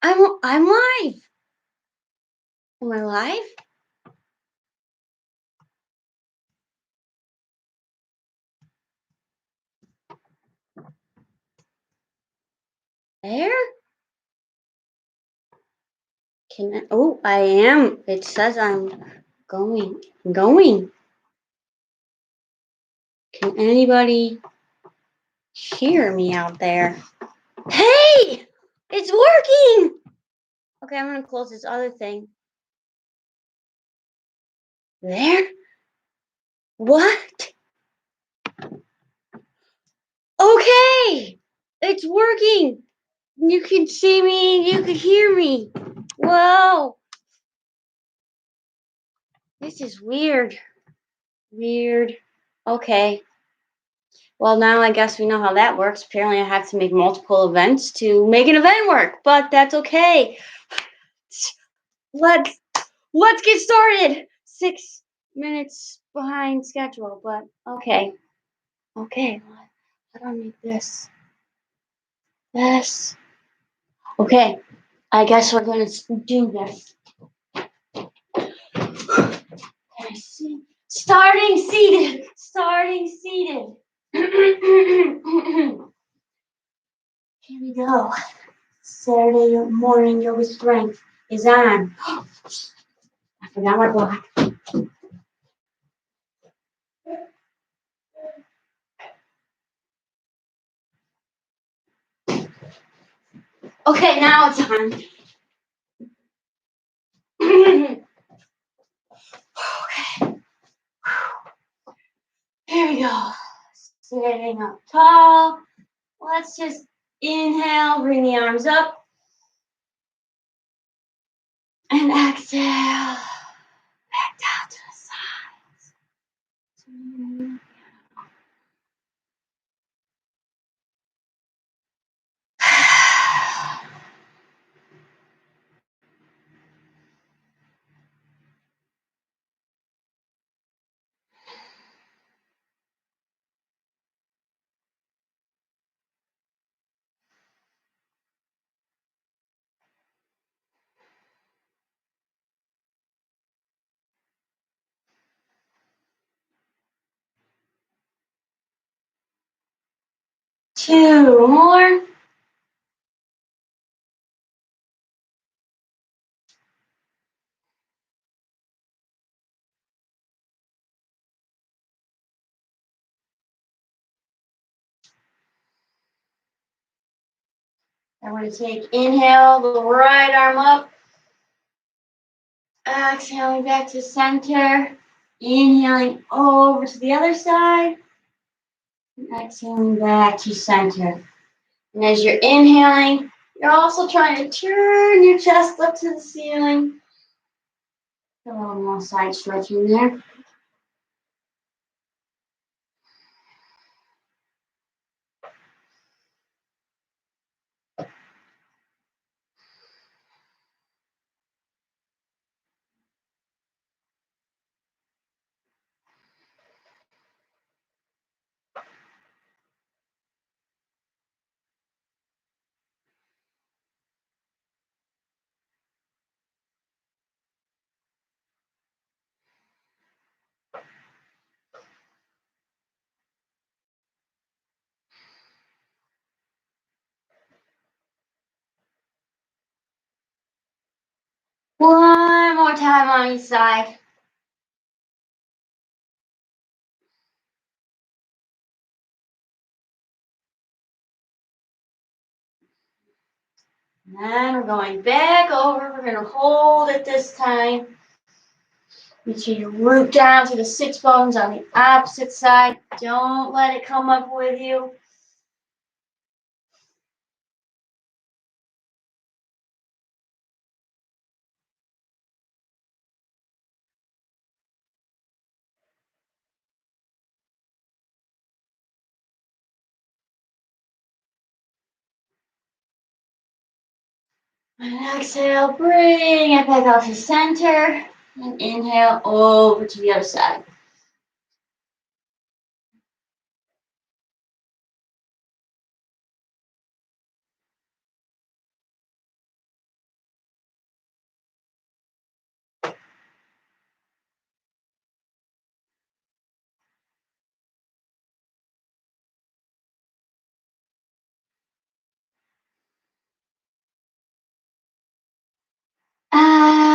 I'm live. Am I live? There? Can I? Oh, I am. It says I'm going. Going. Can anybody hear me out there? Hey! It's working! Okay, I'm gonna close this other thing. There? What? Okay! It's working! You can see me, you can hear me. Whoa! This is weird. Weird. Okay. Well, now I guess we know how that works. Apparently, I have to make multiple events to make an event work, but that's okay. Let's let's get started. 6 minutes behind schedule, but okay. Okay. How do I make this? This. Okay. I guess we're gonna do this. Can I see? Starting seated. Starting seated. Here we go. Saturday morning yoga strength is on. I forgot my block. Okay, now it's on. Okay. Here we go. Sitting up tall. Let's just inhale, bring the arms up. And exhale. Back down to the sides. 2 more. I'm going to take inhale, the right arm up. Exhaling back to center. Inhaling over to the other side. And exhaling back to center. And as you're inhaling, you're also trying to turn your chest up to the ceiling. A little more side stretching there. One more time on each side. And then we're going back over. We're going to hold it this time. Make sure you root down to the sits bones on the opposite side. Don't let it come up with you. And exhale, bring it back out to center. And inhale over to the other side.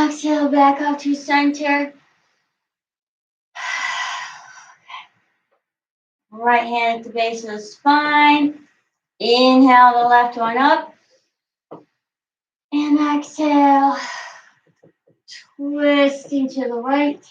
exhale, back up to center. Right hand at the base of the spine. Inhale the left one up. And exhale, twisting to the right.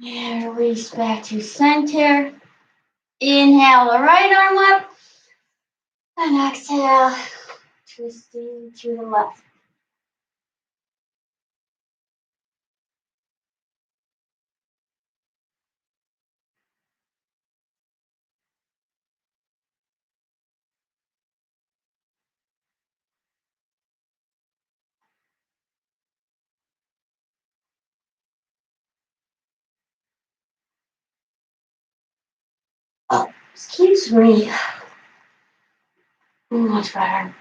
And release back to center. Inhale the right arm up. And exhale, twisting to the left. Oh, excuse me. Much better.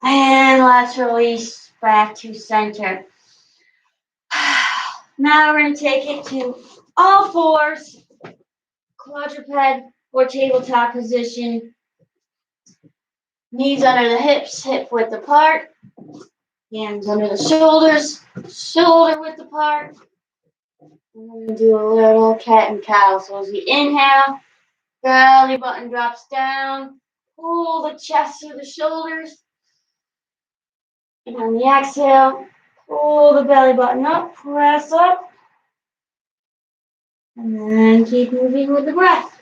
And let's release back to center. Now we're going to take it to all fours, quadruped or tabletop position. Knees under the hips, hip width apart. Hands under the shoulders, shoulder width apart. And we're going to do a little cat and cow. So as we inhale, belly button drops down. Pull the chest through the shoulders. And on the exhale, pull the belly button up, press up. And then keep moving with the breath.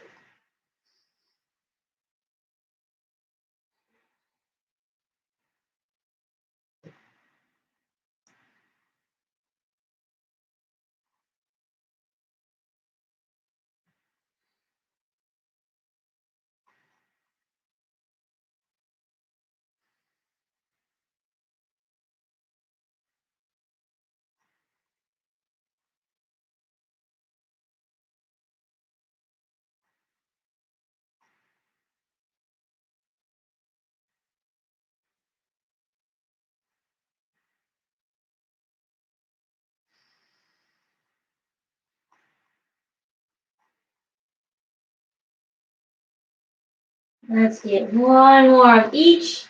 Let's get one more of each.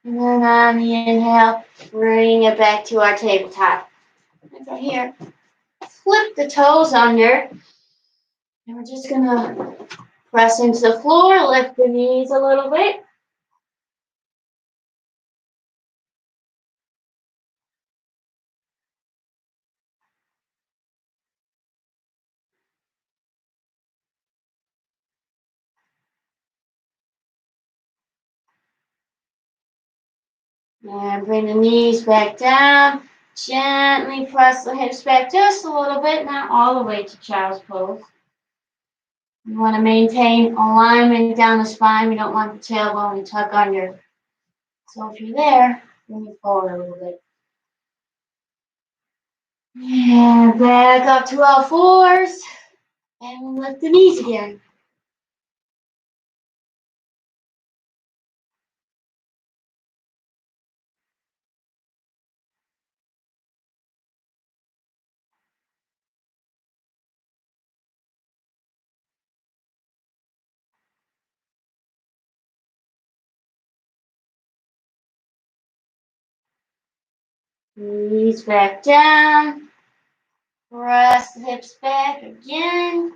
And then on the inhale, bring it back to our tabletop. Over here, flip the toes under. And we're just going to press into the floor, lift the knees a little bit. And bring the knees back down. Gently press the hips back just a little bit, not all the way to child's pose. You want to maintain alignment down the spine. We don't want the tailbone to tuck under. So if you're there, bring it forward a little bit. And back up to all fours. And lift the knees again. Knees back down. Press the hips back again.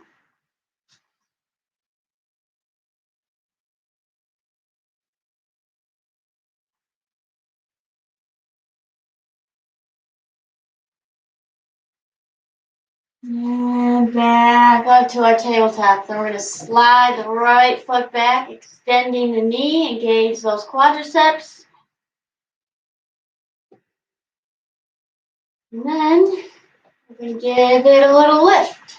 And back up to our tabletop. Then we're going to slide the right foot back, extending the knee, engage those quadriceps. And then we're going to give it a little lift.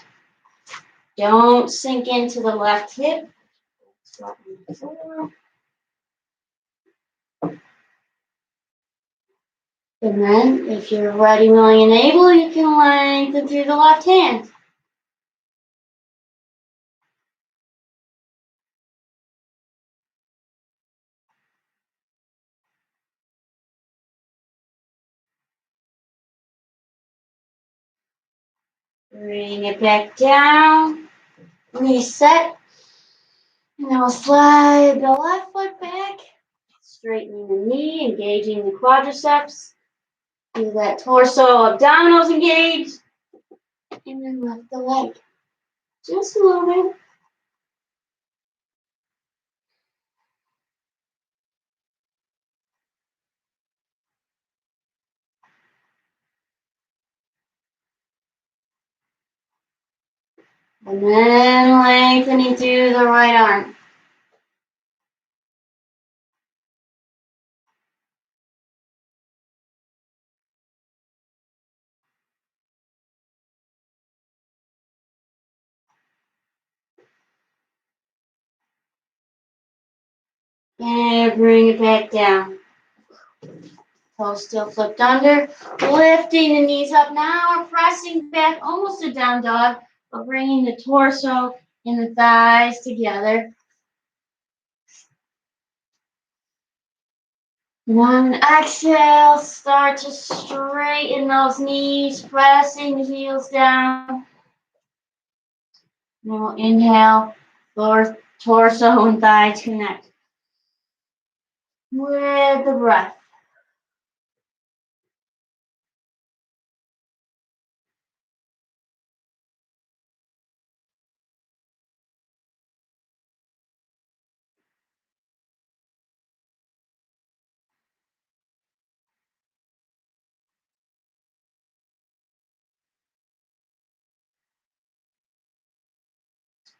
Don't sink into the left hip. And then, if you're ready, willing, and able, you can lengthen through the left hand. Bring it back down. Reset. And then we'll slide the left foot back. Straightening the knee, engaging the quadriceps. Feel that torso, abdominals engaged. And then lift the leg. Just a little bit. And then lengthening through the right arm. And bring it back down. Toes still flipped under. Lifting the knees up now. We're pressing back almost a down dog, but bringing the torso and the thighs together. And on an exhale, start to straighten those knees, pressing the heels down. And then we'll inhale, lower torso and thighs connect with the breath.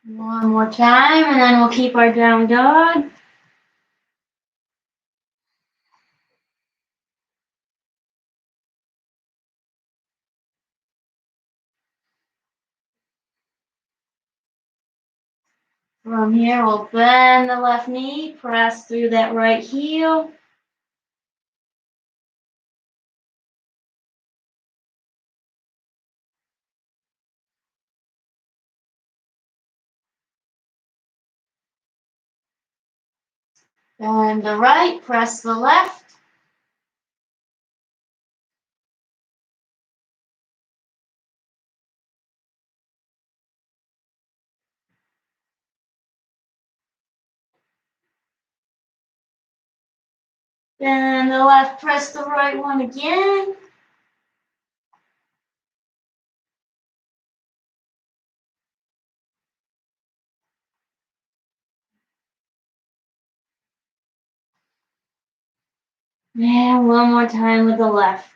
One more time, and then we'll keep our down dog. From here, we'll bend the left knee, press through that right heel. Bend the right, press the left. Bend the left, press the right one again. And one more time with the left.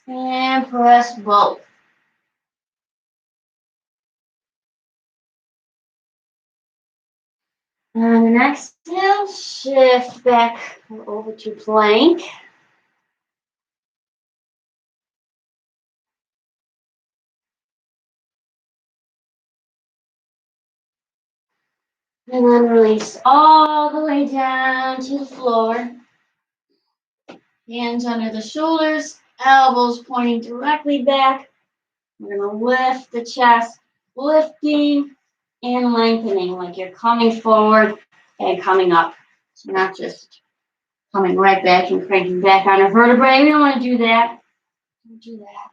And press both. On the exhale, shift back over to plank. And then release all the way down to the floor. Hands under the shoulders, elbows pointing directly back. We're going to lift the chest, lifting and lengthening like you're coming forward and coming up. So not just coming right back and cranking back on a vertebrae. We don't want to do that. Don't do that.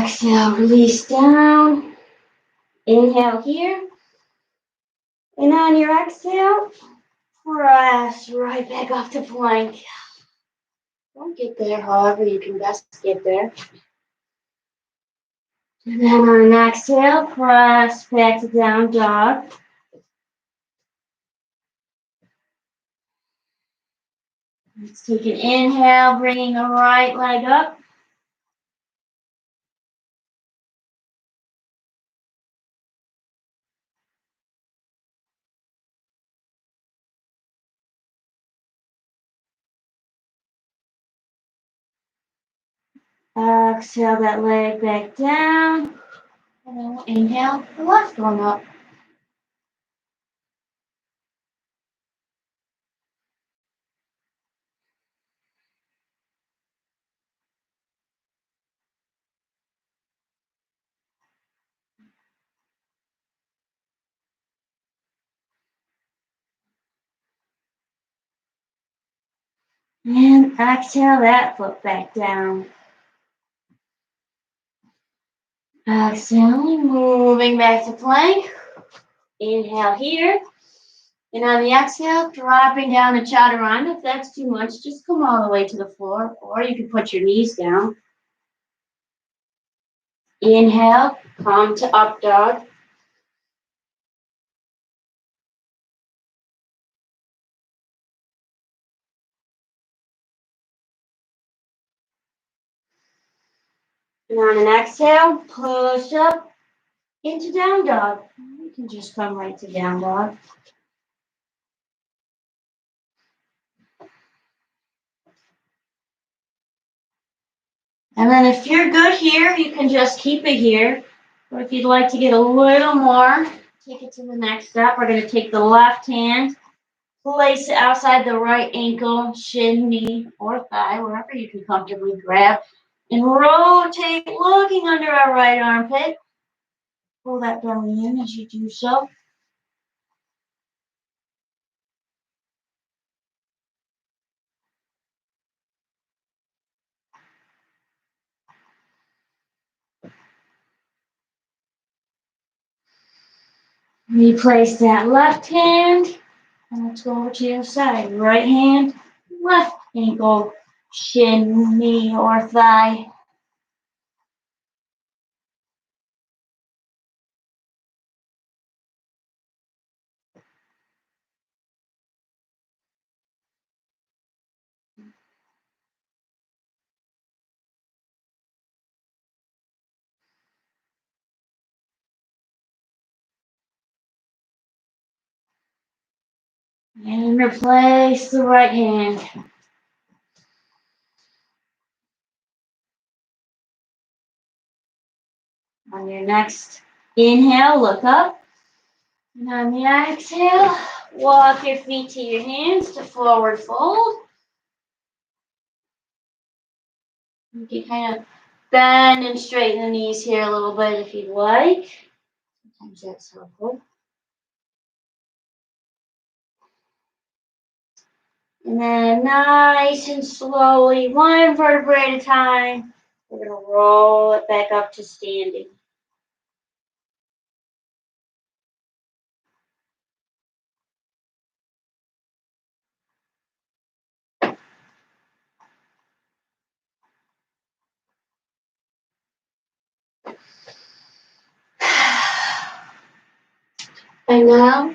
Exhale, release down. Inhale here. And on your exhale, press right back up to plank. Don't get there however you can best get there. And then on an exhale, press back to down dog. Let's take an inhale, bringing the right leg up. Exhale that leg back down. And then we'll inhale the left one up. And exhale that foot back down. Exhaling, moving back to plank. Inhale here. And on the exhale, dropping down to chaturanga. If that's too much, just come all the way to the floor, or you can put your knees down. Inhale, come to up dog. And on an exhale, push up into down dog. You can just come right to down dog. And then if you're good here, you can just keep it here. But if you'd like to get a little more, take it to the next step. We're going to take the left hand, place it outside the right ankle, shin, knee, or thigh, wherever you can comfortably grab. And rotate, looking under our right armpit. Pull that belly in as you do so. Replace that left hand. And let's go over to the other side. Right hand, left ankle, shin, knee, or thigh. And replace the right hand. On your next inhale, look up. And on the exhale, walk your feet to your hands to forward fold. You can kind of bend and straighten the knees here a little bit if you'd like. Sometimes that's helpful. And then nice and slowly, one vertebrae at a time, we're going to roll it back up to standing. And now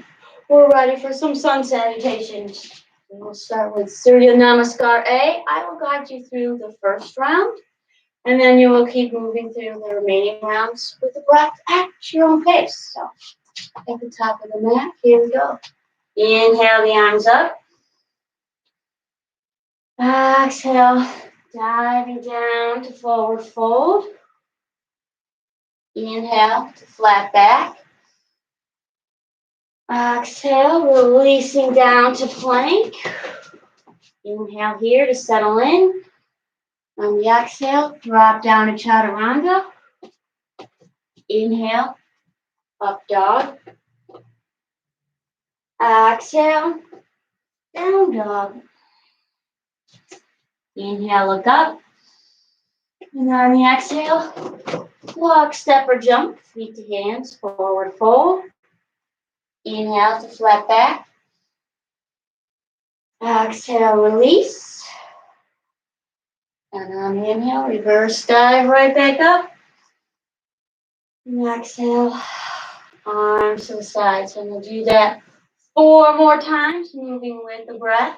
we're ready for some sun salutations. We'll start with Surya Namaskar A. I will guide you through the first round, and then you will keep moving through the remaining rounds with the breath at your own pace. So at the top of the mat, here we go. Inhale the arms up. Exhale, diving down to forward fold. Inhale to flat back. Exhale, releasing down to plank. Inhale here to settle in. On the exhale, drop down to chaturanga. Inhale, up dog. Exhale, down dog. Inhale, look up. And on the exhale, walk, step, or jump, feet to hands, forward fold. Inhale to flat back. Exhale, release. And on the inhale, reverse dive right back up. And exhale, arms to the sides. And we'll do that 4 more times, moving with the breath.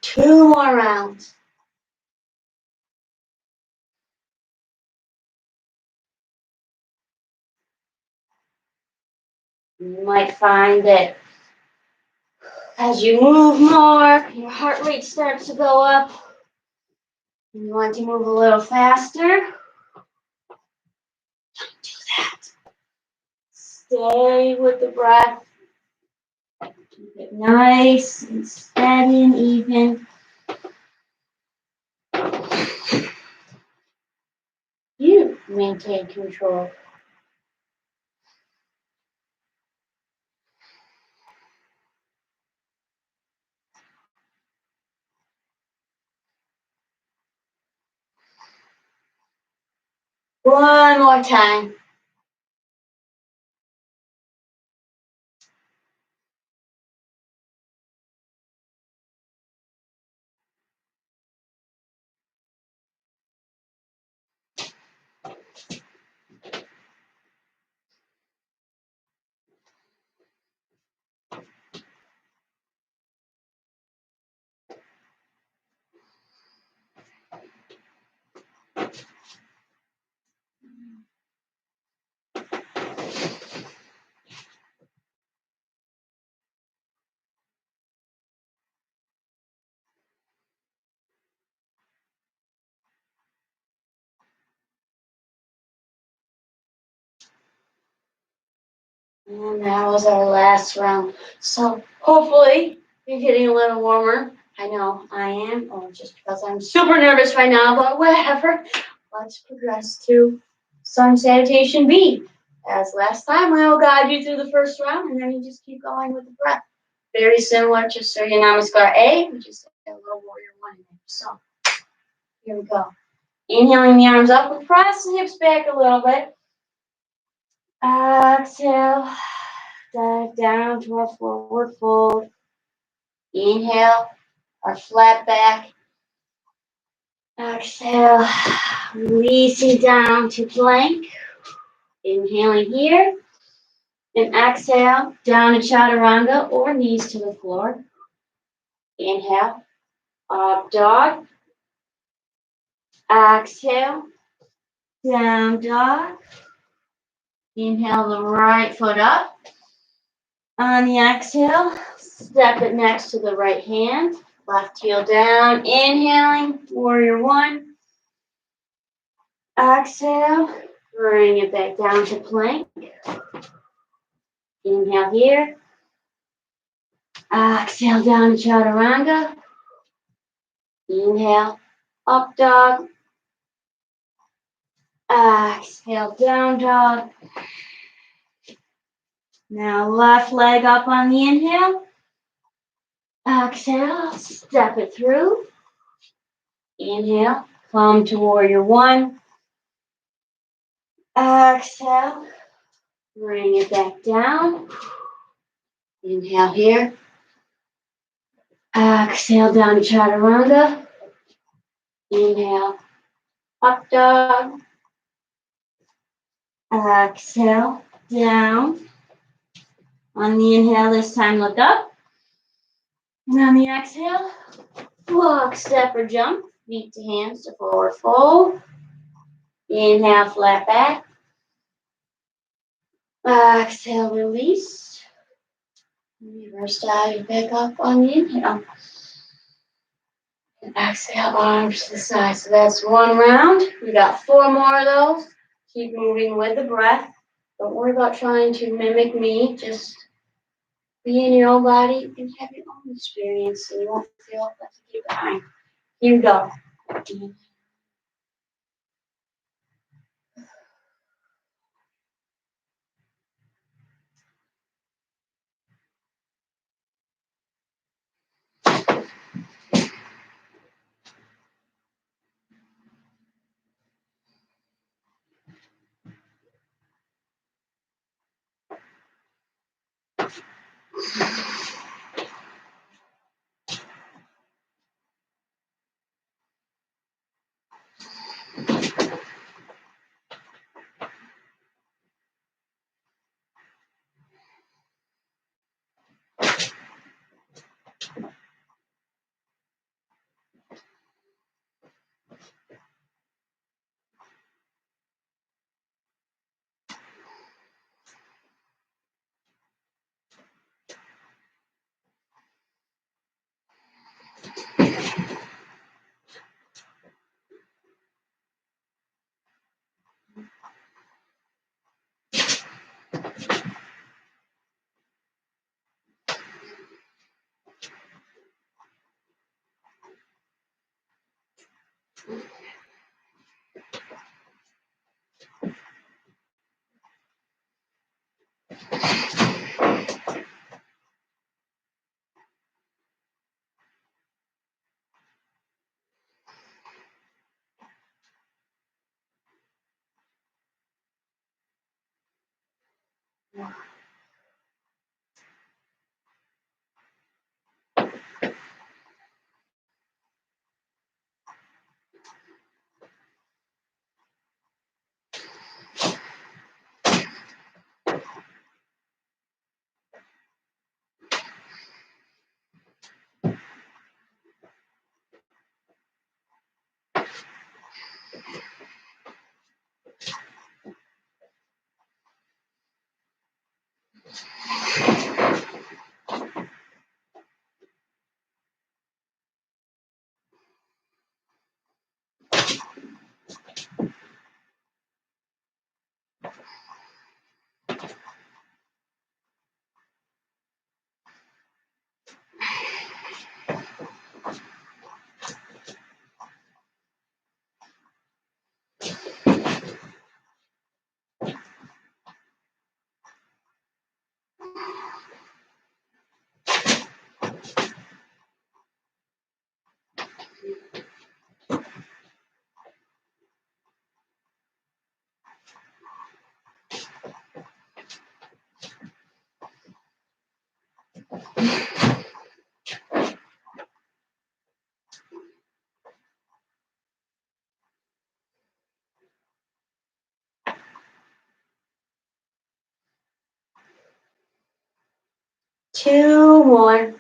2 more rounds. You might find that as you move more, your heart rate starts to go up. You want to move a little faster. Don't do that. Stay with the breath. Keep it nice and steady and even. You maintain control. One more time. And that was our last round. So hopefully you're getting a little warmer. I know I am, or just because I'm super nervous right now, but whatever. Let's progress to sun salutation B. As last time, I will guide you through the first round, and then you just keep going with the breath. Very similar to Surya Namaskar A, we just a little warrior one in there. So here we go. Inhaling the arms up, we'll press the hips back a little bit. Exhale, dive down to our forward fold. Inhale, our flat back. Exhale, releasing down to plank. Inhaling here. And exhale, down to chaturanga or knees to the floor. Inhale, up dog. Exhale, down dog. Inhale the right foot up. On the exhale, step it next to the right hand. Left heel down. Inhaling, warrior one. Exhale, bring it back down to plank. Inhale here. Exhale down to chaturanga. Inhale, up dog. Exhale, down dog. Now left leg up on the inhale. Exhale, step it through. Inhale, come to warrior one. Exhale, bring it back down. Inhale here. Exhale down to chaturanga. Inhale, up dog. Exhale, down. On the inhale, this time look up. And on the exhale, walk, step, or jump. Feet to hands to forward fold. Inhale, flat back. Exhale, release. Reverse dive back up on the inhale. And exhale, arms to the side. So that's one round. We got 4 more of those. Keep moving with the breath. Don't worry about trying to mimic me. Just Be in your own body and have your own experience, and you won't feel left behind. Here we go. 2 more.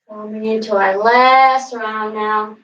Coming into our last round now.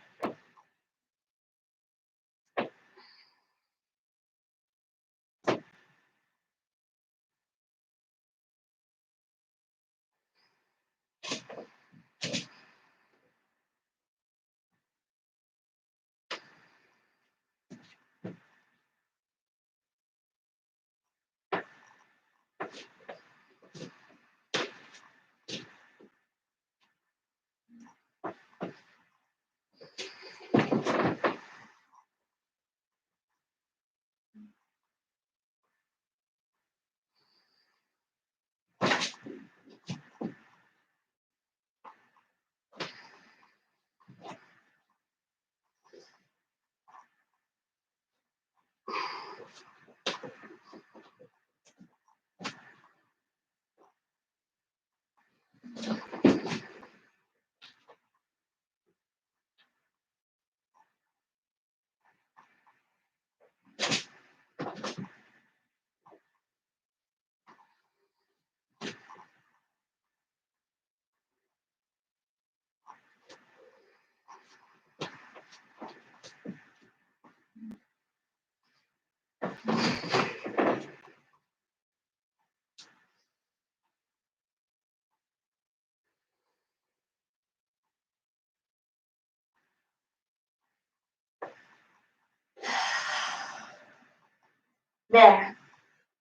There.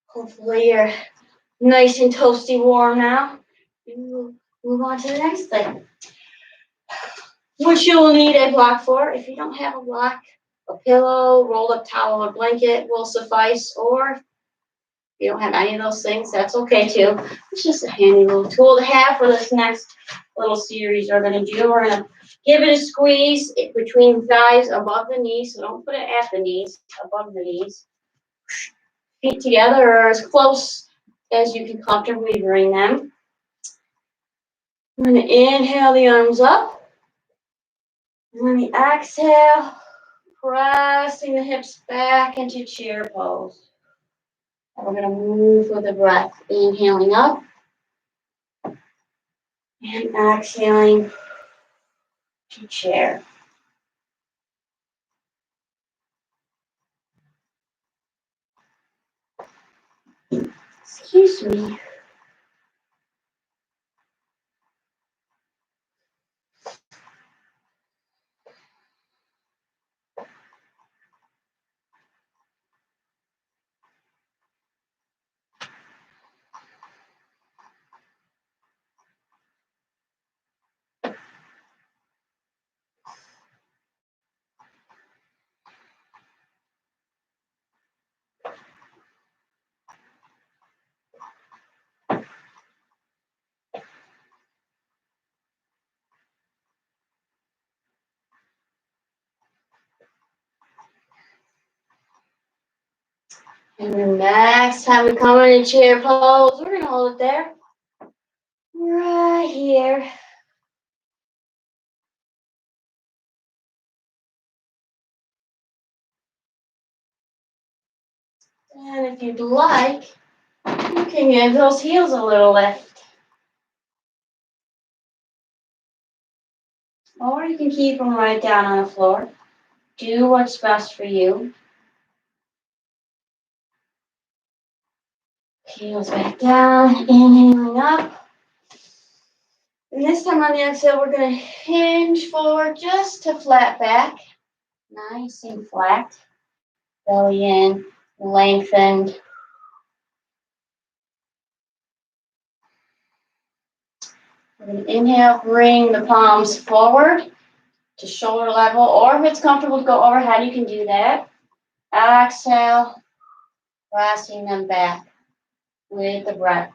Hopefully you're nice and toasty warm now. And we'll move on to the next thing, which you will need a block for. If you don't have a block, a pillow, rolled up towel, or blanket will suffice. Or if you don't have any of those things, that's okay too. It's just a handy little tool to have for this next little series we're going to do. We're going to give it a squeeze between the thighs above the knees. So don't put it at the knees, above the knees. Feet together or as close as you can comfortably bring them. I'm going to inhale the arms up. And then the exhale, pressing the hips back into chair pose. And we're going to move with the breath. Inhaling up. And exhaling to chair. Excuse me. And the next time we come into chair pose, we're going to hold it there. Right here. And if you'd like, you can give those heels a little lift. Or you can keep them right down on the floor. Do what's best for you. Heels back down, inhaling up. And this time on the exhale, we're going to hinge forward just to flat back. Nice and flat. Belly in, lengthened. We're going to inhale, bring the palms forward to shoulder level, or if it's comfortable to go overhead, you can do that. Exhale, pressing them back with the breath.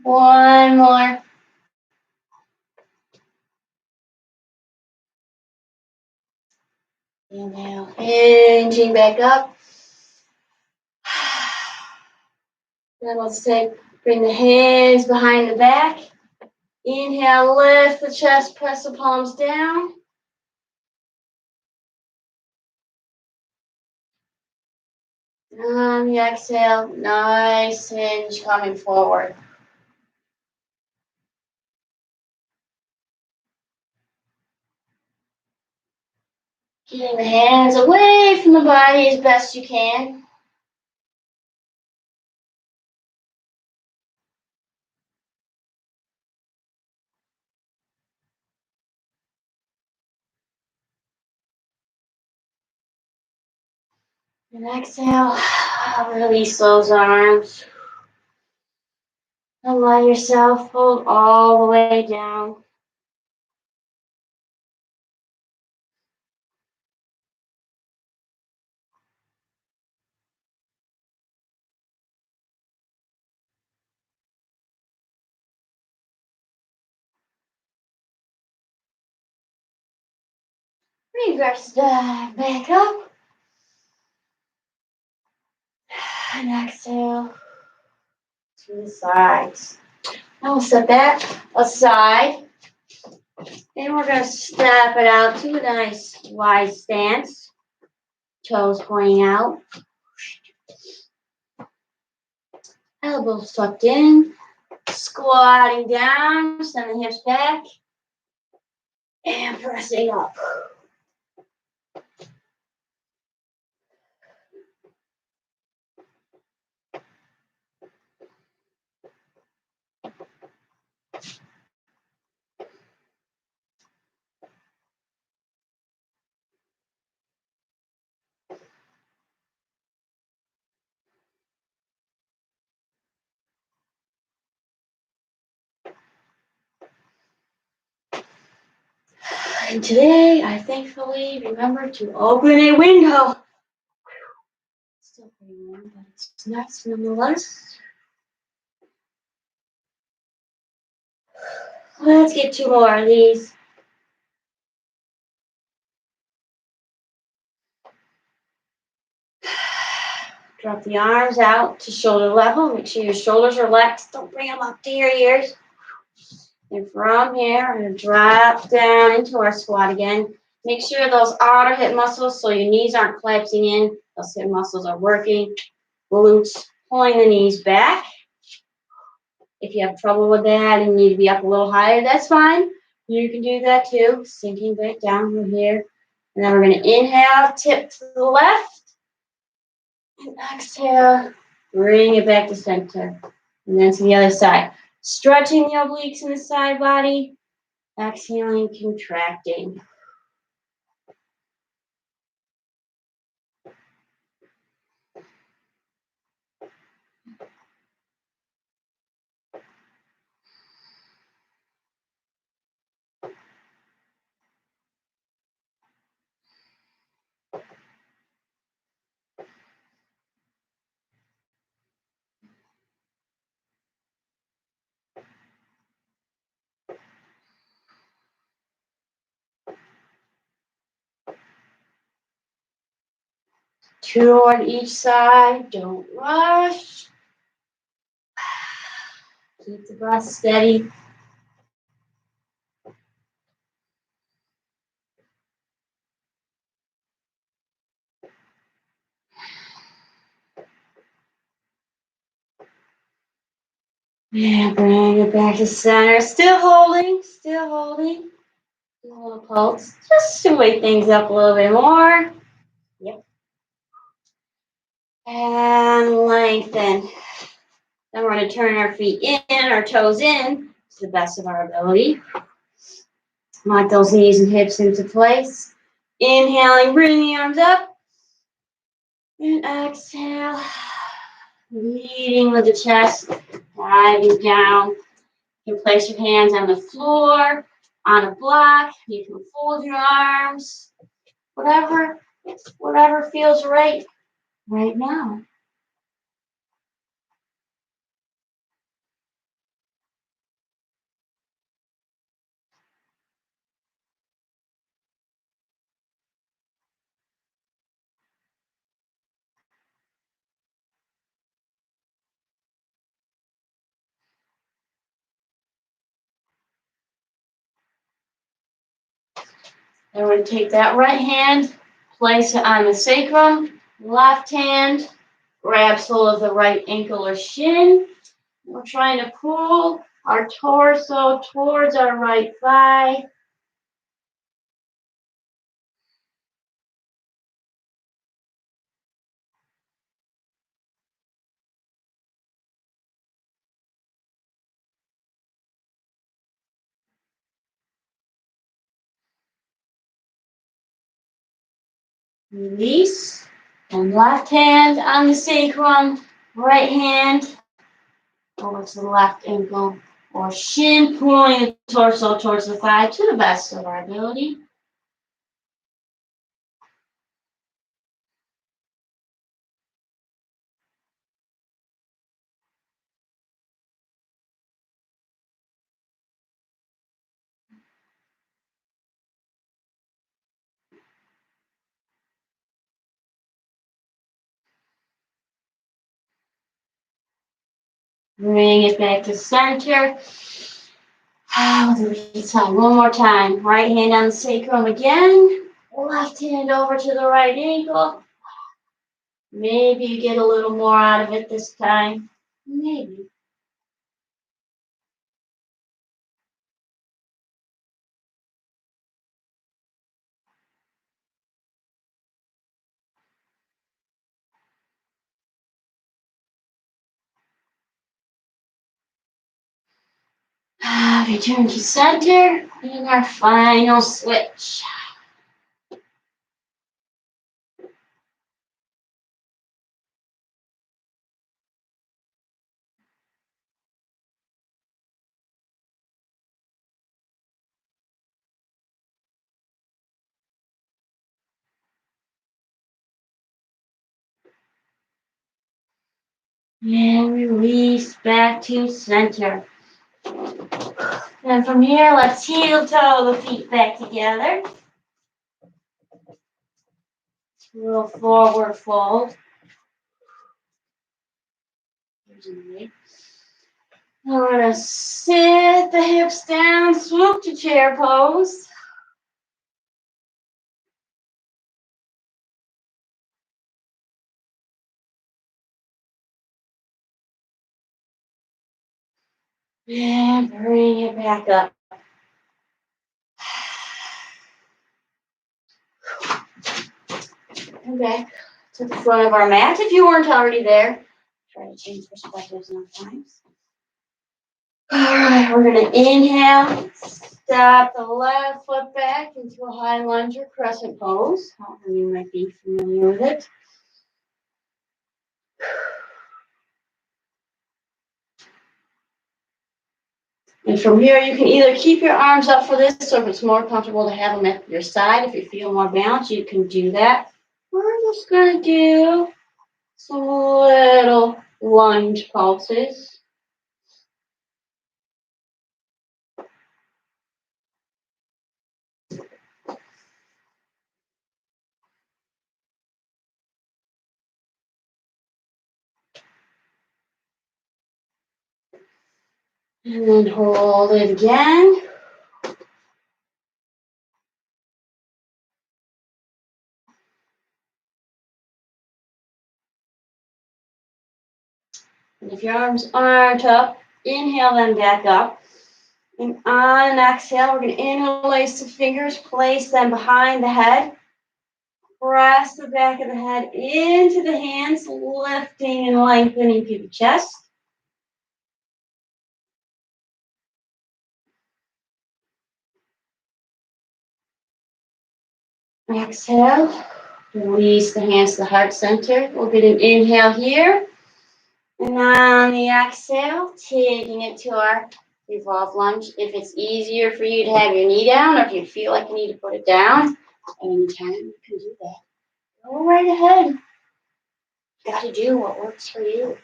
One more. Inhale, hinging back up. Then let's bring the hands behind the back. Inhale, lift the chest, press the palms down. On the exhale, nice hinge coming forward. Getting the hands away from the body as best you can. And exhale, release those arms. Allow yourself, hold all the way down. Reverse dive back up. And exhale to the sides. Now we'll set that aside. And we're going to step it out to a nice wide stance. Toes pointing out. Elbows tucked in. Squatting down. Send the hips back. And pressing up. And today, I thankfully remembered to open a window. Still pretty warm, but it's nice nonetheless. Let's get 2 more of these. Drop the arms out to shoulder level. Make sure your shoulders are relaxed. Don't bring them up to your ears. And from here, I'm going to drop down into our squat again. Make sure those outer hip muscles, so your knees aren't collapsing in. Those hip muscles are working. Glutes, pulling the knees back. If you have trouble with that and you need to be up a little higher, that's fine. You can do that too. Sinking back down from here. And then we're going to inhale, tip to the left. And exhale, bring it back to center. And then to the other side. Stretching the obliques in the side body. Exhaling, contracting. Two on each side. Don't rush. Keep the breath steady. And bring it back to center. Still holding, still holding. A little pulse, just to wake things up a little bit more. Yep. And lengthen. Then we're going to turn our feet in, our toes in, to the best of our ability. Lock those knees and hips into place. Inhaling, bring the arms up. And exhale. Leading with the chest, diving down. You can place your hands on the floor, on a block. You can fold your arms. Whatever feels right now. And we're going to take that right hand, place it on the sacrum, left hand grabs hold of the right ankle or shin. We're trying to pull our torso towards our right thigh. Release. And left hand on the sacrum, right hand over to the left ankle, or shin pulling the torso towards the thigh to the best of our ability. Bring it back to center. One more time. Right hand on the sacrum again. Left hand over to the right ankle. Maybe you get a little more out of it this time. Maybe. Return to center. And our final switch. And release back to center. And from here, let's heel toe the feet back together. Little forward fold. We're gonna sit the hips down, swoop to chair pose. And bring it back up. And back to the front of our mat if you weren't already there. Try to change perspectives enough times. All right, we're gonna inhale, step the left foot back into a high lunge or crescent pose. However you might be familiar with it. And from here, you can either keep your arms up for this, or if it's more comfortable to have them at your side, if you feel more balanced, you can do that. We're just gonna do some little lunge pulses. And then hold it again. And if your arms aren't up, inhale them back up. And on an exhale, we're going to interlace the fingers, place them behind the head. Press the back of the head into the hands, lifting and lengthening through the chest. Exhale, release the hands to the heart center. We'll get an inhale here. And on the exhale, taking it to our revolve lunge. If it's easier for you to have your knee down, or if you feel like you need to put it down, anytime you can do that. Go right ahead. You got to do what works for you.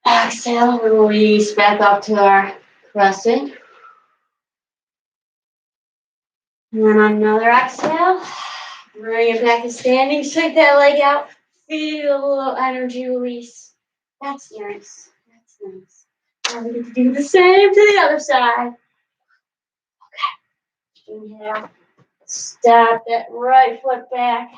Exhale, release back up to our crescent. And then on another exhale, bring it back to standing. Shake that leg out. Feel a little energy release. That's nice. That's nice. Now we get to do the same to the other side. Okay. Inhale. Step that right foot back.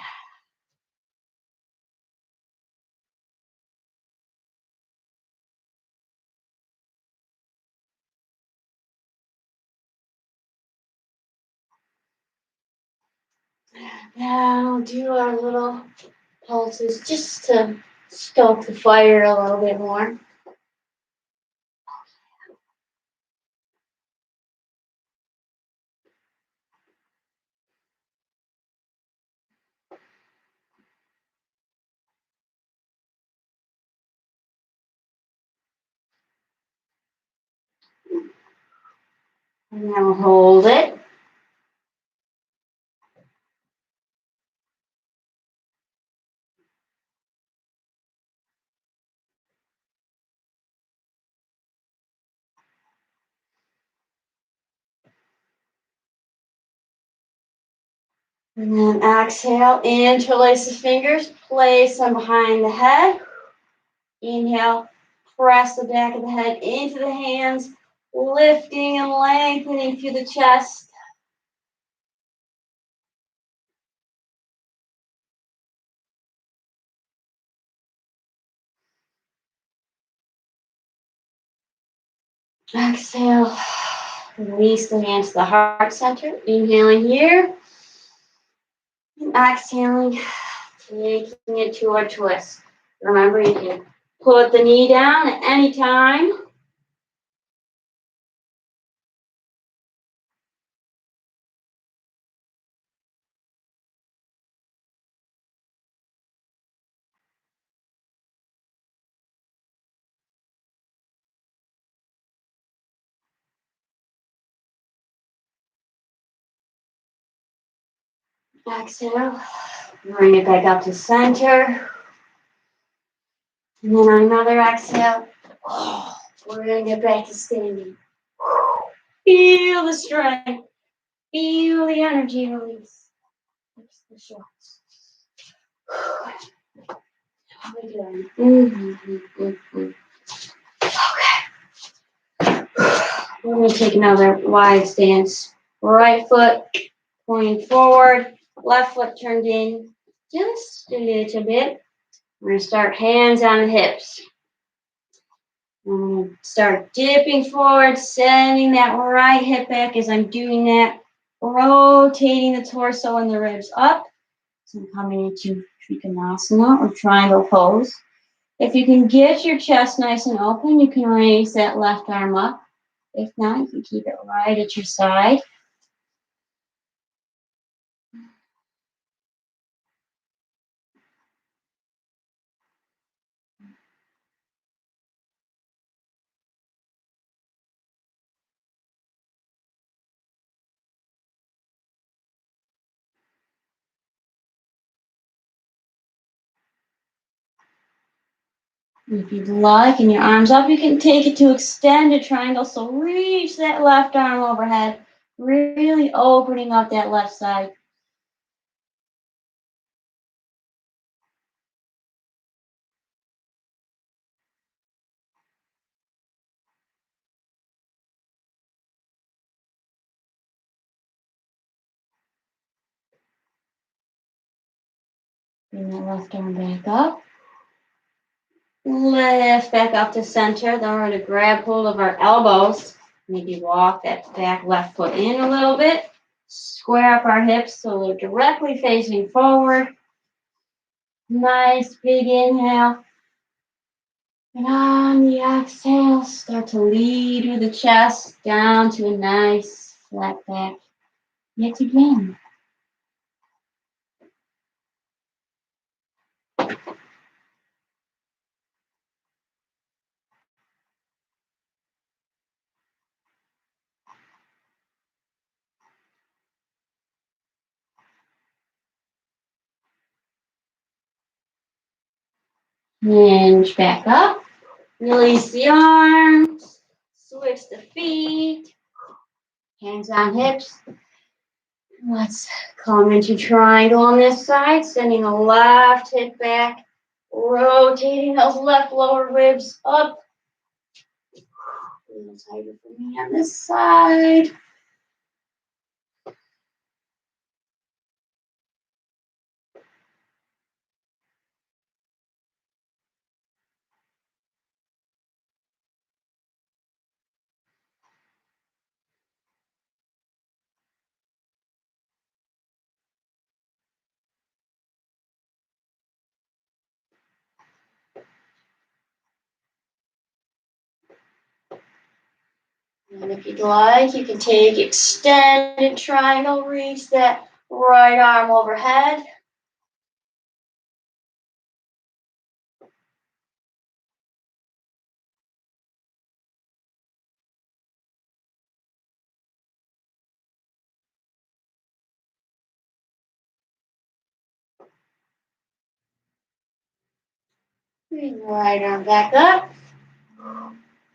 Now do our little pulses just to stoke the fire a little bit more. And then we'll hold it. And then exhale, interlace the fingers, place them behind the head. Inhale, press the back of the head into the hands, lifting and lengthening through the chest. Exhale, release the hands to the heart center. Inhaling here, and exhaling, taking it to a twist. Remember, you can put the knee down at any time. Exhale, bring it back up to center. And then on another exhale, bring it back to standing. Feel the strength. Feel the energy release. The shorts. How are we doing? Okay. We're going to take another wide stance. Right foot pointing forward. Left foot turned in just a little bit. We're going to start hands on the hips. I'm going to start dipping forward, sending that right hip back as I'm doing that. Rotating the torso and the ribs up. So I'm coming into Trikonasana or triangle pose. If you can get your chest nice and open, you can raise that left arm up. If not, you can keep it right at your side. If you'd like, and your arms up, you can take it to extended triangle. So reach that left arm overhead, really opening up that left side. Bring that left arm back up. Lift back up to center. Then we're going to grab hold of our elbows. Maybe walk that back left foot in a little bit. Square up our hips so we're directly facing forward. Nice big inhale. And on the exhale, start to lead with the chest down to a nice flat back. Yet again. Hinge back up. Release the arms. Switch the feet. Hands on hips. Let's come into triangle on this side, sending the left hip back, rotating those left lower ribs up. A little tighter for me on this side. And if you'd like, you can take extended triangle, reach that right arm overhead. Bring the right arm back up.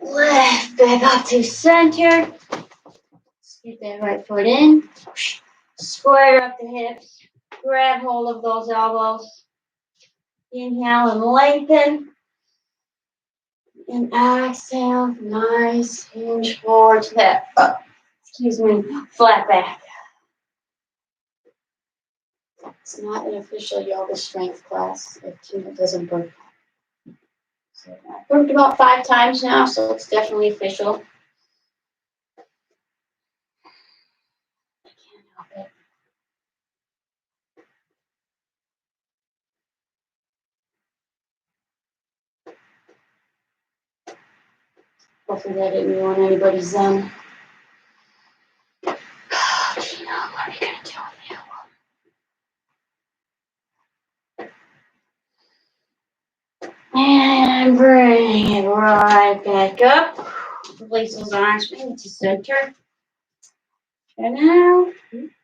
Lift back up to center. Let's get that right foot in. Square up the hips. Grab hold of those elbows. Inhale and lengthen. And exhale, nice hinge forward to that, flat back. It's not an official yoga strength class if Tina doesn't burp. So I've burped about 5 times now, so it's definitely official. I can't help it. Hopefully that didn't ruin anybody's Zen. Tina, what are you going to do with you? And bring it right back up. Release those arms, bring it to center. And now,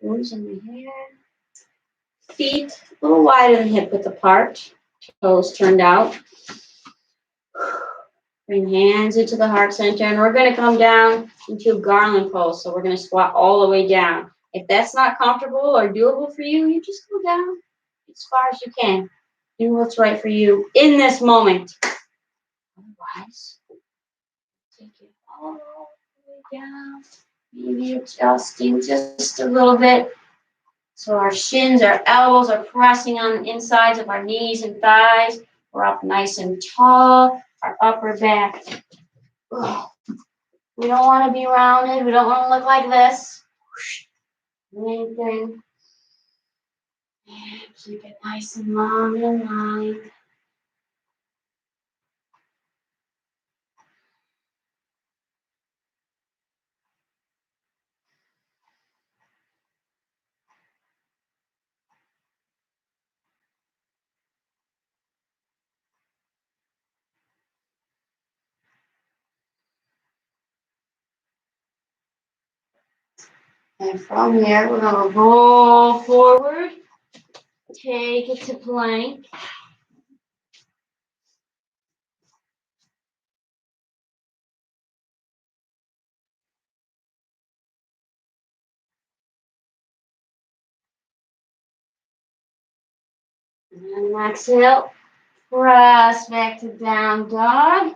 loosen the hair. Feet a little wider than hip width apart. Toes turned out. Bring hands into the heart center, and we're going to come down into garland pose. So we're going to squat all the way down. If that's not comfortable or doable for you, you just go down as far as you can. Do what's right for you in this moment. Otherwise, take it all the way down. Maybe adjusting just a little bit. So our shins, our elbows are pressing on the insides of our knees and thighs. We're up nice and tall. Our upper back. Ugh. We don't want to be rounded. We don't want to look like this. Lengthen. And keep it nice and long and lined. And from here, we're going to roll forward. Take it to plank. And exhale. Press back to down dog.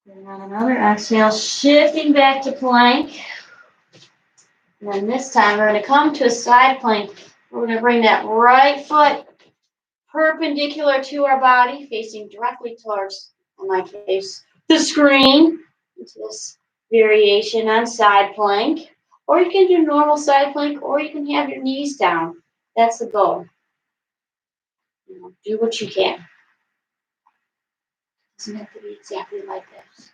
And on another exhale, shifting back to plank. And then this time we're going to come to a side plank. We're going to bring that right foot perpendicular to our body, facing directly towards, in my case, the screen. Into this variation on side plank. Or you can do normal side plank, or you can have your knees down. That's the goal. Do what you can. It doesn't have to be exactly like this.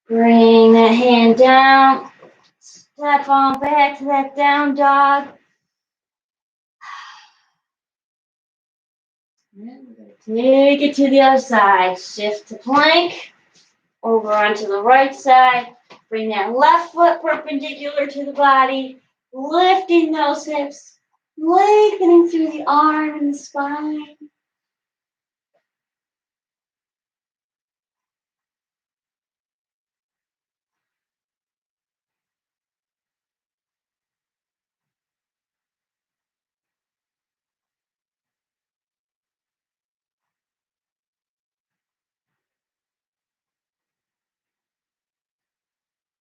Bring that hand down. Step on back to that down dog. And we're going to take it to the other side. Shift to plank. Over onto the right side. Bring that left foot perpendicular to the body. Lifting those hips. Lengthening through the arm and the spine.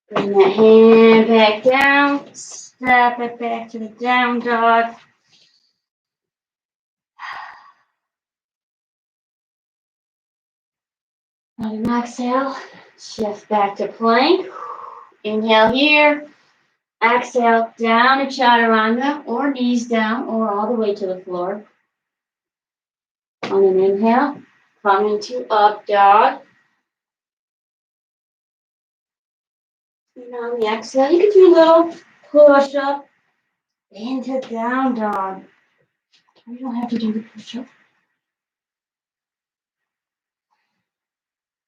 Bring that hand back down. Step it back to the down dog. And exhale, shift back to plank. Inhale here. Exhale down to chaturanga or knees down or all the way to the floor. On an inhale, come into up dog. And on the exhale, you can do a little push up into down dog. You don't have to do the push up.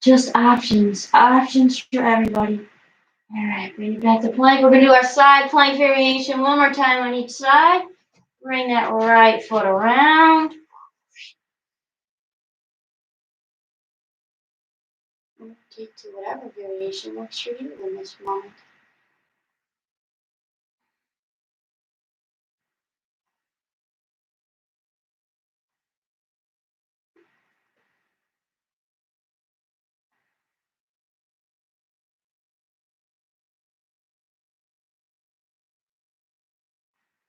Just options for everybody. All right, bring it back to plank. We're going to do our side plank variation one more time on each side. Bring that right foot around. Take to whatever variation works for you in this moment.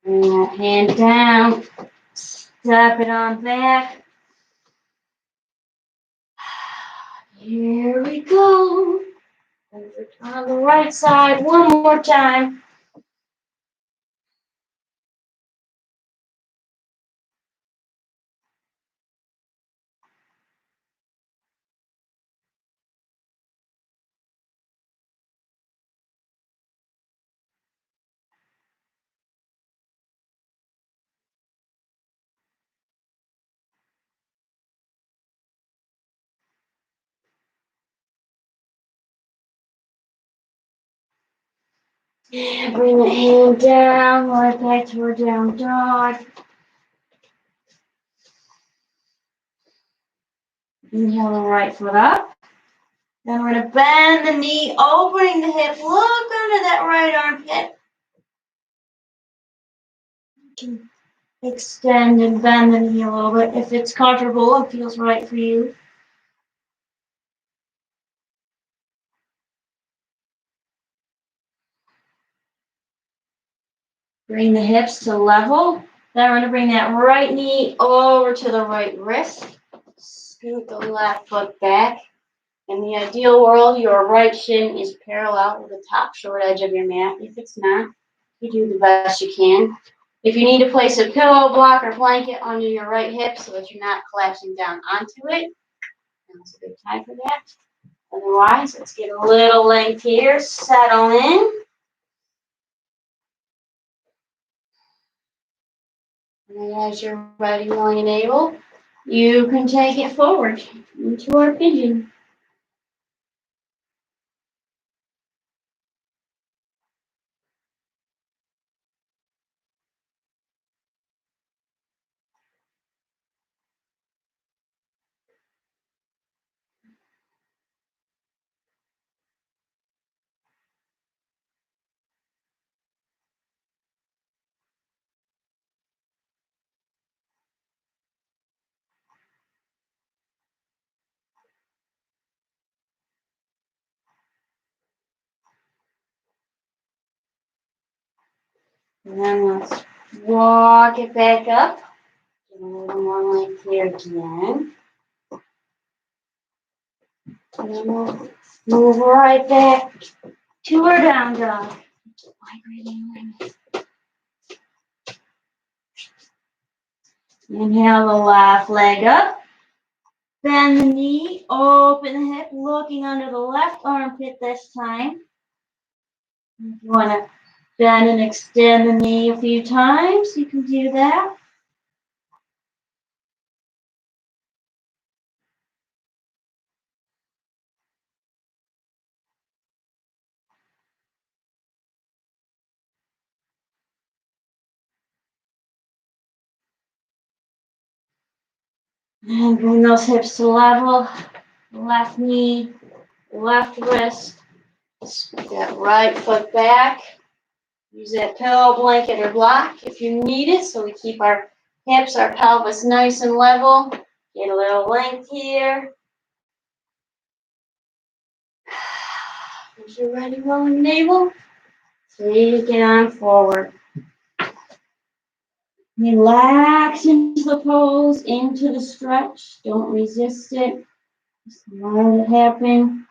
Bring that hand down. Step it on back. Here we go. On the right side one more time. Bring the hand down, right back to our down dog. Inhale the right foot up. Then we're going to bend the knee, opening the hip. Look under that right armpit. You can extend and bend the knee a little bit if it's comfortable and feels right for you. Bring the hips to level. Then we're going to bring that right knee over to the right wrist. Scoot the left foot back. In the ideal world, your right shin is parallel with the top short edge of your mat. If it's not, you do the best you can. If you need to place a pillow, block, or blanket under your right hip so that you're not collapsing down onto it, now's a good time for that. Otherwise, let's get a little length here. Settle in. And as you're ready, willing, and able, you can take it forward into our pigeon. And then let's walk it back up. Get a little more length here again. And then we'll move right back to our down dog. Inhale the left leg up. Bend the knee, open the hip, looking under the left armpit this time. If you want to bend and extend the knee a few times, you can do that. And bring those hips to level. Left knee, left wrist. Put that right foot back. Use that pillow, blanket, or block if you need it, so we keep our hips, our pelvis nice and level. Get a little length here. As you're ready, willing, and able, Take it on forward. Relax into the pose, into the stretch. Don't resist it. Just let it happen.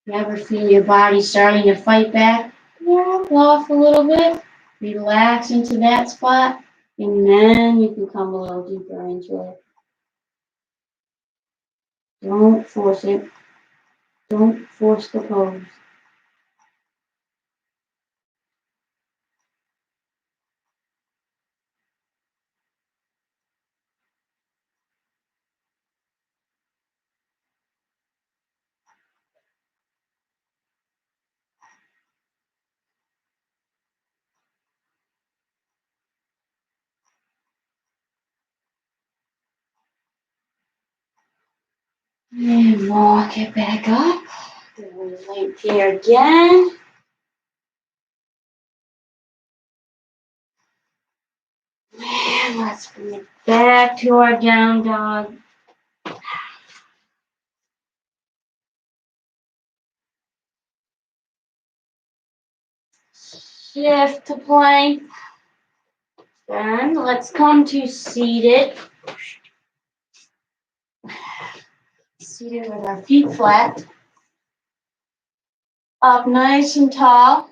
You ever feel your body starting to fight back? Walk off a little bit. Relax into that spot. And then you can come a little deeper into it. Don't force it. Don't force the pose. And walk it back up. Length here again. And let's bring it back to our down dog. Shift to plank. Then let's come to seated. Seated with our feet flat. Up nice and tall.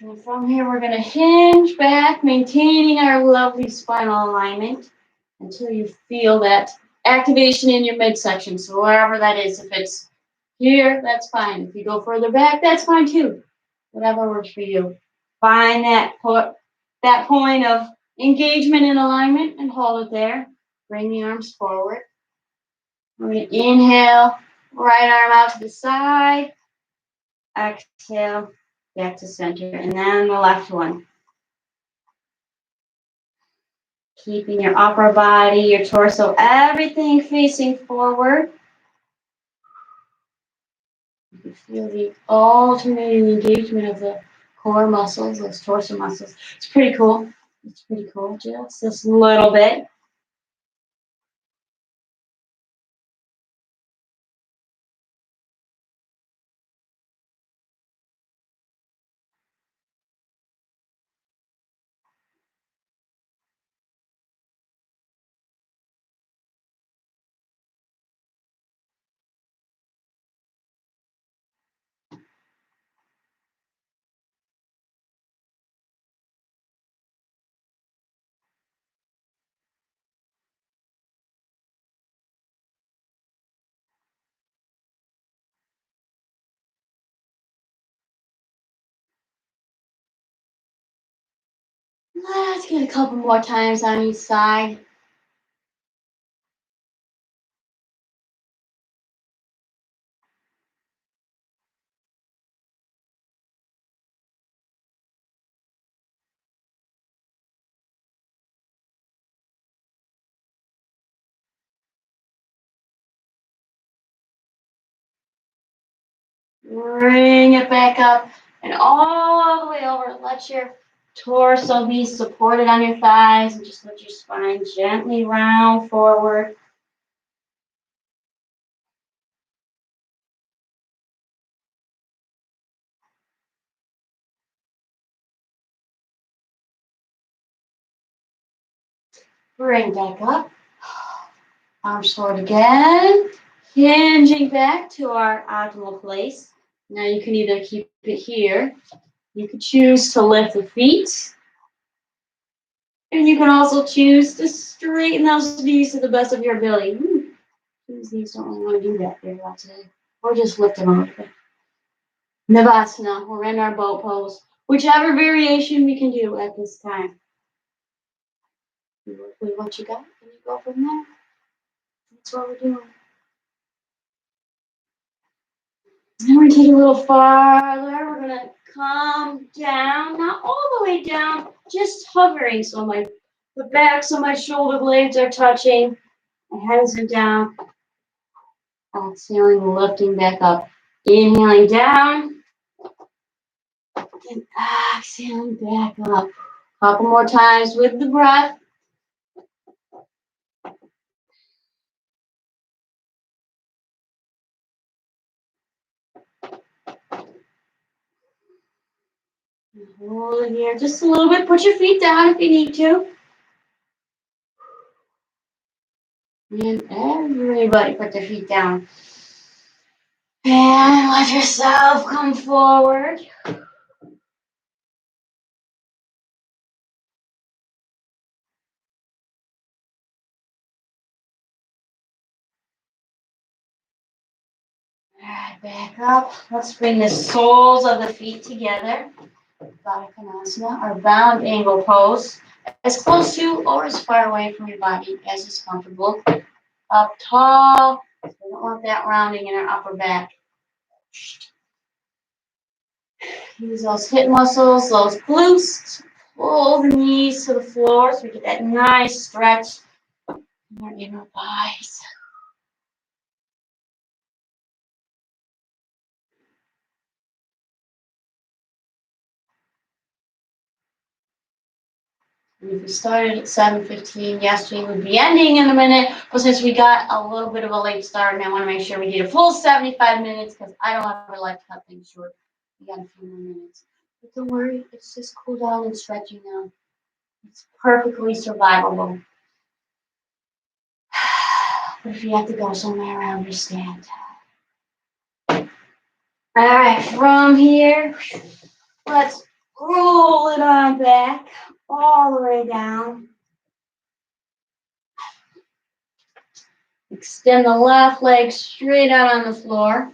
And from here, we're going to hinge back, maintaining our lovely spinal alignment until you feel that activation in your midsection. So wherever that is, if it's here, that's fine. If you go further back, that's fine too. Whatever works for you. Find that point of engagement and alignment and hold it there. Bring the arms forward. We're going to inhale, right arm out to the side. Exhale, back to center. And then the left one. Keeping your upper body, your torso, everything facing forward. You can feel the alternating engagement of the core muscles, those torso muscles. It's pretty cool. It's pretty cool. Just this little bit. Let's get a couple more times on each side. Bring it back up and all the way over. Let your torso be supported on your thighs and just let your spine gently round forward. Bring back up. Arms forward again. Hinging back to our optimal place. Now you can either keep it here. You could choose to lift the feet. And you can also choose to straighten those knees to the best of your ability. These knees don't really want to do that very well today. Or just lift them a little bit. Navasana, we're in our boat pose. Whichever variation we can do at this time. You work with what you got, and you go from there. That's what we're doing. Then we're going to take it a little farther. We're going to come down, not all the way down, just hovering. So the backs of my shoulder blades are touching. My head is down. Exhaling, lifting back up. Inhaling down. And exhaling back up. Couple more times with the breath. Hold it here just a little bit. Put your feet down if you need to. And everybody put their feet down. And let yourself come forward. Alright, back up. Let's bring the soles of the feet together. Baddha Konasana, our bound angle pose. As close to or as far away from your body as is comfortable. Up tall. We don't want that rounding in our upper back. Use those hip muscles, those glutes. Pull the knees to the floor so we get that nice stretch in our inner thighs. And if we started at 7:15 yesterday, we'd be ending in a minute. But since we got a little bit of a late start, and I want to make sure we get a full 75 minutes because I don't ever like to cut things short. We got a few more minutes. But don't worry, it's just cool down and stretching now. It's perfectly survivable. But if you have to go somewhere, I understand. All right, from here, let's roll it on back all the way down. Extend the left leg straight out on the floor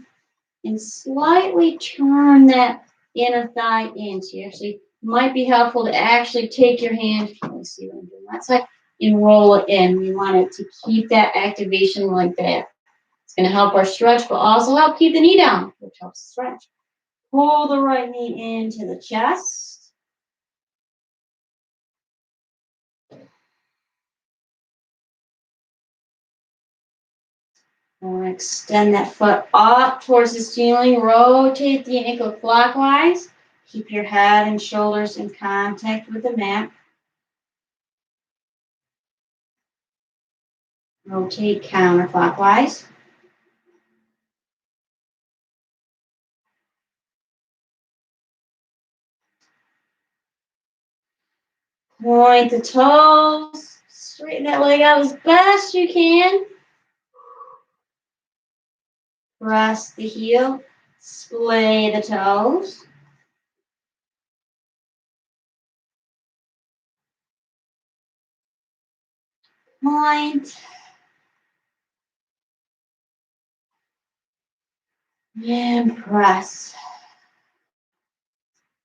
and slightly turn that inner thigh in. So you actually might be helpful to actually take your hand, let's see what I'm doing that side, and roll it in. We want it to keep that activation like that. It's going to help our stretch, but also help keep the knee down, which helps stretch. Pull the right knee into the chest. And extend that foot up towards the ceiling. Rotate the ankle clockwise. Keep your head and shoulders in contact with the mat. Rotate counterclockwise. Point the toes. Straighten that leg out as best you can. Press the heel. Splay the toes. Point. And press.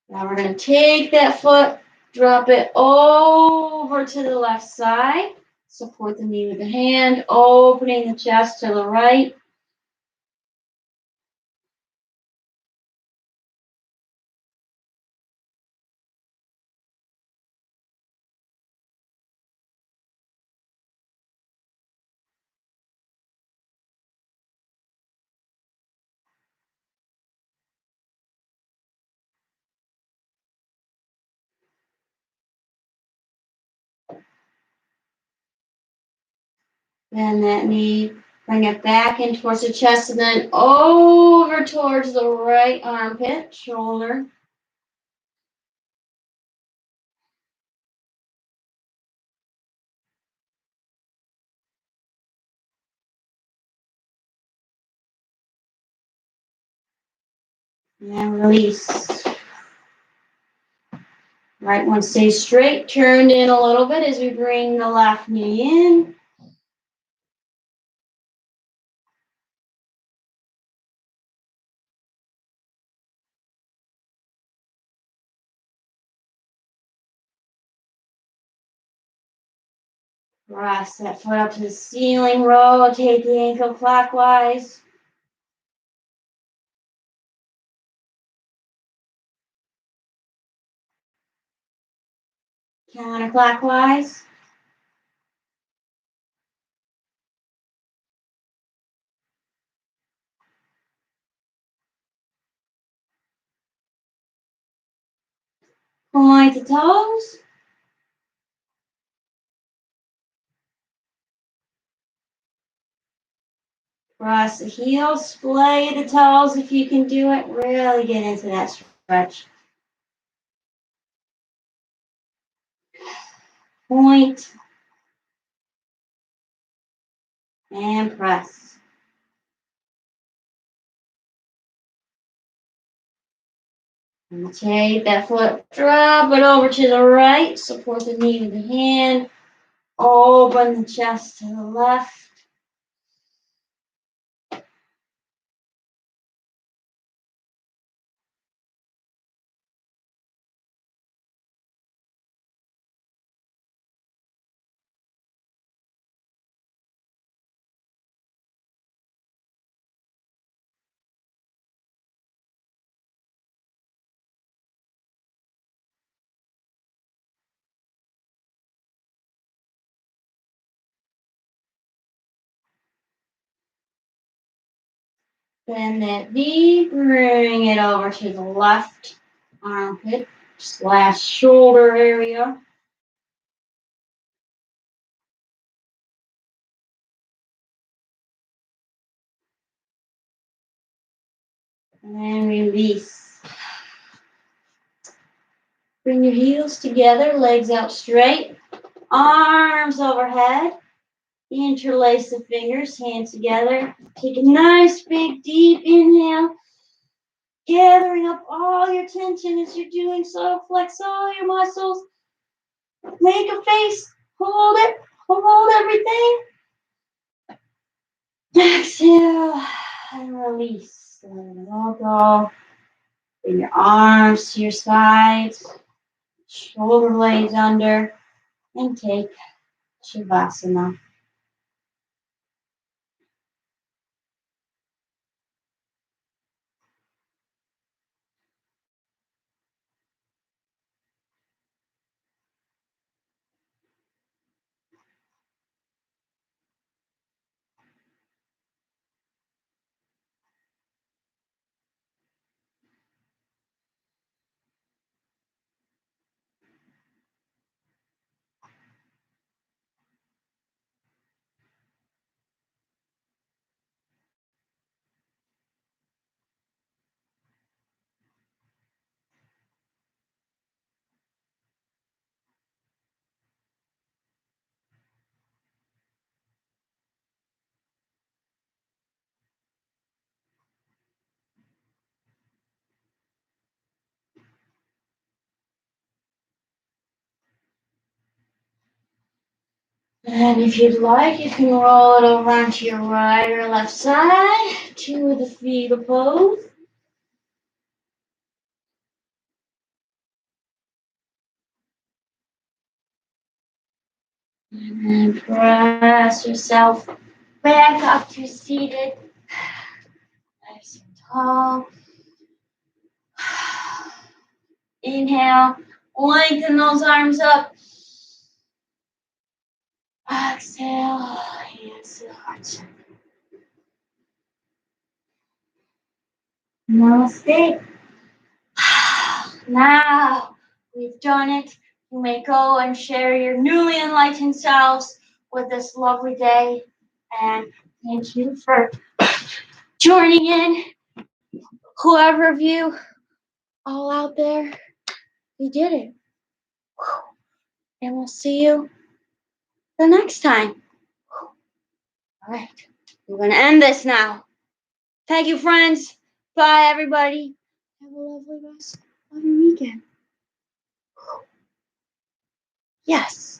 Now we're going to take that foot, drop it over to the left side. Support the knee with the hand, opening the chest to the right. Bend that knee, bring it back in towards the chest, and then over towards the right armpit, shoulder. And release. Right one stays straight, turned in a little bit as we bring the left knee in. Press that foot up to the ceiling, rotate the ankle clockwise. Counterclockwise. Point the toes. Cross the heels, splay the toes if you can do it. Really get into that stretch. point, and press. And take that foot, drop it over to the right, support the knee with the hand, open the chest to the left. Bend that knee, bring it over to the left armpit / shoulder area. And release. Bring your heels together, legs out straight, arms overhead. Interlace the fingers, hands together. Take a nice, big, deep inhale. Gathering up all your tension as you're doing so. Flex all your muscles. Make a face. Hold it. Hold everything. Exhale and release. Let it all go. Bring your arms to your sides. Shoulder blades under. And take Shavasana. And if you'd like, you can roll it over onto your right or left side to the fetal pose. And then press yourself back up to seated. Nice and tall. Inhale, lengthen those arms up. Exhale, hands to the heart. Namaste. Now we've done it. You may go and share your newly enlightened selves with this lovely day. And thank you for joining in. Whoever of you all out there, we did it. And we'll see you the next time. All right, we're going to end this now. Thank you, friends. Bye, everybody. Have a lovely rest of your weekend. Yes.